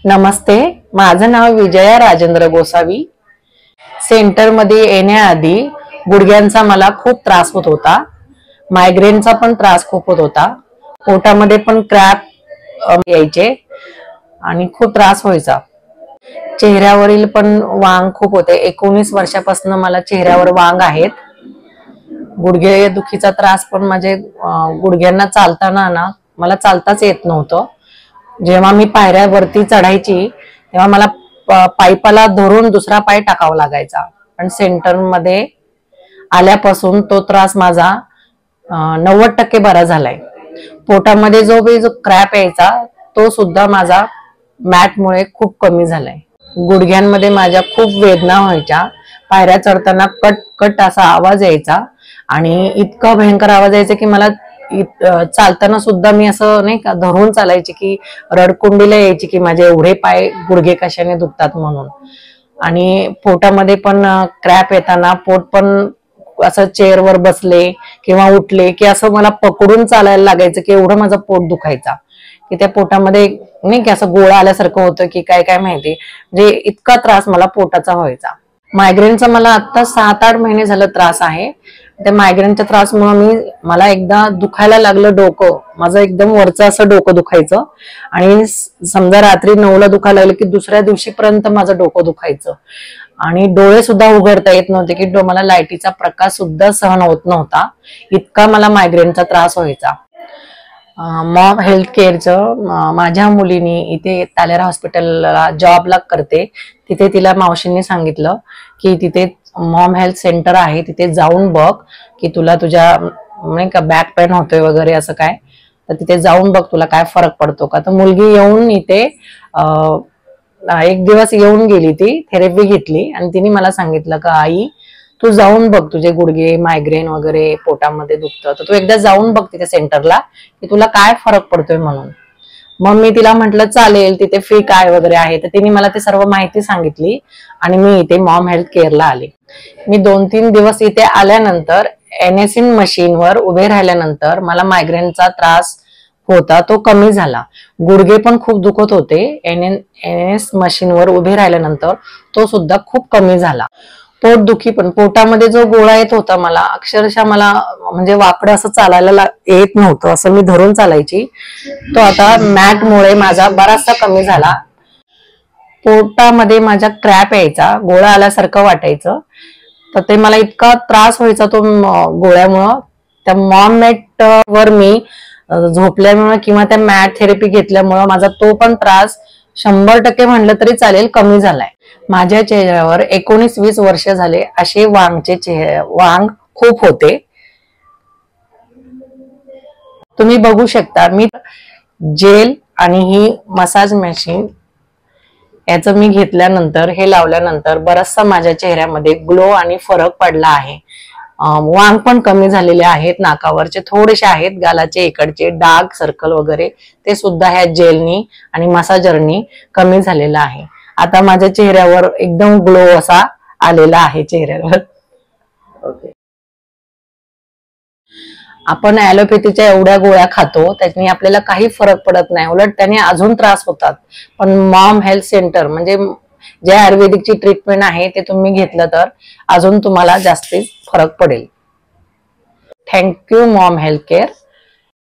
नमस्ते, माझं नाव विजया राजेंद्र गोसावी। सेंटर मध्ये येण्याआधी गुडघ्यांचा मला खूप त्रास होत होता, मायग्रेनचा पण त्रास खूप होत होता, पोटामध्ये पण क्रॅप यायचे आणि खूप त्रास व्हायचा। चेहऱ्यावरील पण वांग खूप होते। 19 वर्षापासून मला चेहऱ्यावर वांग आहेत। गुडघे दुखीचा त्रास पण म्हणजे गुडघ्यांना चालताना ना मला चालताच येत नव्हतं। जेव्हा मी पायऱ्यावरती चढायची तेव्हा मला पाईपाला धरून दुसरा पाय टाकावा लागायचा। पण सेंटर मध्ये आल्यापासून तो त्रास माझा 90% बरा झालाय। पोटामध्ये जो क्रॅप यायचा तो सुद्धा माझा मॅट मुळे खूप कमी झालाय। गुडघ्यांमध्ये माझ्या खूप वेदना व्हायच्या, पायऱ्या चढताना कट कट असा आवाज यायचा आणि इतका भयंकर आवाज यायचा की मला चालताना सुद्धा मी असं नाही का धरून चालायची की रडकुंडीला यायची की माझे एवढे पाय गुडघे कशाने दुखतात म्हणून। आणि पोटामध्ये पण क्रॅप येताना पोट पण असं चेअरवर बसले किंवा उठले की असं मला पकडून चालायला लागायचं की एवढं माझं पोट दुखायचा की त्या पोटामध्ये नाही की असं गोळा आल्यासारखं होतं की काय काय माहिती, म्हणजे इतका त्रास मला पोटाचा व्हायचा। मायग्रेनचा मला आता 7-8 महिने झालं त्रास आहे। त्या मायग्रेनच्या त्रासमुळे मला एकदा दुखायला लागलं डोकं, माझं एकदम वरचं असं डोकं दुखायचं आणि समजा रात्री 9ला दुखायला लागलं की दुसऱ्या दिवशीपर्यंत माझं डोकं दुखायचं आणि डोळे सुद्धा उघडता येत नव्हते की मला लाईटीचा प्रकाश सुद्धा सहन होत नव्हता, इतका मला मायग्रेनचा त्रास व्हायचा। मॉम हेल्थ केअरचं माझ्या मुलीनी इथे तालेरा हॉस्पिटलला जॉबला करते, तिथे तिला मावशींनी सांगितलं की तिथे मॉम हेल्थ सेंटर आहे, तिथे जाऊन बघ की तुला तुझ्या नाही का बॅक पेन होतोय वगैरे असं काय, तर तिथे जाऊन बघ तुला काय फरक पडतो का। तर मुलगी येऊन इथे 1 दिवस येऊन गेली, ती थेरपी घेतली आणि तिने मला सांगितलं का आई तू जाऊन बघ, तुझे गुडघे मायग्रेन वगैरे पोटामध्ये दुखतं तर तू एकदा जाऊन बघ तिथे सेंटरला की तुला काय फरक पडतोय म्हणून। मग मी तिला म्हटलं चालेल, तिथे फी काय वगैरे आहे, तर तिने मला ते सर्व माहिती सांगितली आणि मी इथे मॉम हेल्थ केअरला आले। मी 2-3 दिवस इथे आल्यानंतर एनएसइन मशीनवर उभे राहिल्यानंतर मला मायग्रेनचा त्रास होता तो कमी झाला। गुडघे पण खूप दुखत होते, एनएस मशीनवर उभे राहिल्यानंतर तो सुद्धा खूप कमी झाला। पोट दुखी पण, पोटामध्ये जो गोळा येत होता मला अक्षरशः मला म्हणजे वाकडं असं चालायला येत नव्हतं, असं मी धरून चालायची, तो आता मॅट मुळे माझा बराचसा कमी झाला। पोटामध्ये माझ्या क्रॅप यायचा, गोळा आल्यासारखं वाटायचं, तर ते मला इतका त्रास व्हायचा तो गोळ्यामुळं। त्या मॉम मॅट वर मी झोपल्यामुळे किंवा त्या मॅट थेरपी घेतल्यामुळं माझा तो पण त्रास 100% म्हणलं तरी चालेल कमी झालाय। माझ्या चेहऱ्यावर 19-20 वर्ष झाले असे वांग खूप होते, तुम्ही बघू शकता। मी जेल आणि ही मसाज मशीन याचं मी घेतल्यानंतर, हे लावल्यानंतर बराचसा माझ्या चेहऱ्यामध्ये ग्लो आणि फरक पडला आहे। वांग पण कमी झालेले आहेत, नाकावरचे थोडेसे आहेत, गालाचे इकडचे डार्क सर्कल वगैरे ते सुद्धा ह्या जेलनी आणि मसाजरनी कमी झालेलं आहे। आता माझ्या चेहऱ्यावर एकदम ग्लो असा आलेला आहे चेहऱ्यावर। ओके, आपण ॲलोपॅथीच्या एवढ्या गोळ्या खातो त्याने आपल्याला काही फरक पडत नाही, उलट त्याने अजून त्रास होतात। पण मॉम हेल्थ सेंटर म्हणजे जे आयुर्वेदिकची ट्रीटमेंट आहे ते तुम्ही घेतलं तर अजून तुम्हाला जास्ती फरक पडेल। Thank you Maugham health care.